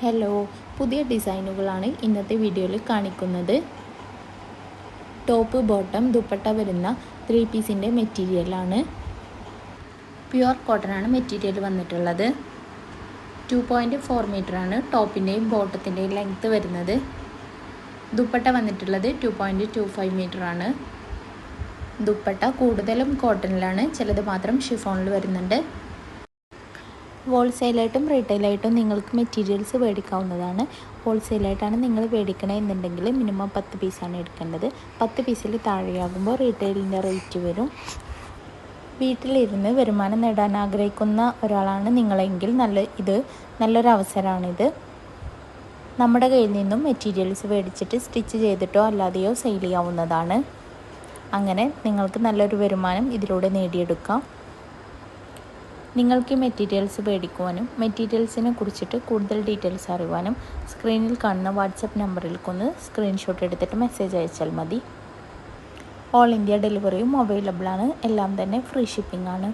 Hello, പുതിയ ഡിസൈനുകളാണ് ഇന്നത്തെ വീഡിയോയിൽ കാണിക്കുന്നത്. ടോപ്പ് ബോട്ടം ദുപ്പട്ട വരുന്ന 3 പീസിൻ്റെ മെറ്റീരിയലാണ്. പ്യുവർ കോട്ടൺ ആണ് മെറ്റീരിയൽ വന്നിട്ടുള്ളത്. 2.4 മീറ്ററാണ് ടോപ്പിൻ്റെയും ബോട്ടത്തിൻ്റെയും ലെങ്ത്ത് വരുന്നത്. ദുപ്പട്ട വന്നിട്ടുള്ളത് 2.25 മീറ്ററാണ്. ദുപ്പട്ട കൂടുതലും കോട്ടണിലാണ്, ചിലത് മാത്രം ഷിഫോണിൽ വരുന്നുണ്ട്. ഹോൾസെയിലായിട്ടും റീറ്റെയിലായിട്ടും നിങ്ങൾക്ക് മെറ്റീരിയൽസ് മേടിക്കാവുന്നതാണ്. ഹോൾസെയിലായിട്ടാണ് നിങ്ങൾ മേടിക്കണമെന്നുണ്ടെങ്കിൽ മിനിമം 10 പീസാണ് എടുക്കേണ്ടത്. 10 പീസിൽ താഴെയാകുമ്പോൾ റീറ്റെയിലിൻ്റെ റേറ്റ് വരും. വീട്ടിലിരുന്ന് വരുമാനം നേടാൻ ആഗ്രഹിക്കുന്ന ഒരാളാണ് നിങ്ങളെങ്കിൽ നല്ലൊരു അവസരമാണിത്. നമ്മുടെ കയ്യിൽ നിന്നും മെറ്റീരിയൽസ് മേടിച്ചിട്ട് സ്റ്റിച്ച് ചെയ്തിട്ടോ അല്ലാതെയോ സെയിൽ ചെയ്യാവുന്നതാണ്. അങ്ങനെ നിങ്ങൾക്ക് നല്ലൊരു വരുമാനം ഇതിലൂടെ നേടിയെടുക്കാം. നിങ്ങൾക്ക് മെറ്റീരിയൽസ് മേടിക്കുവാനും മെറ്റീരിയൽസിനെ കുറിച്ചിട്ട് കൂടുതൽ ഡീറ്റെയിൽസ് അറിയുവാനും സ്ക്രീനിൽ കാണുന്ന വാട്സപ്പ് നമ്പറിലേക്കൊന്ന് സ്ക്രീൻഷോട്ട് എടുത്തിട്ട് മെസ്സേജ് അയച്ചാൽ മതി. ഓൾ ഇന്ത്യ ഡെലിവറിയും അവൈലബിൾ ആണ്. എല്ലാം തന്നെ ഫ്രീ ഷിപ്പിംഗ് ആണ്.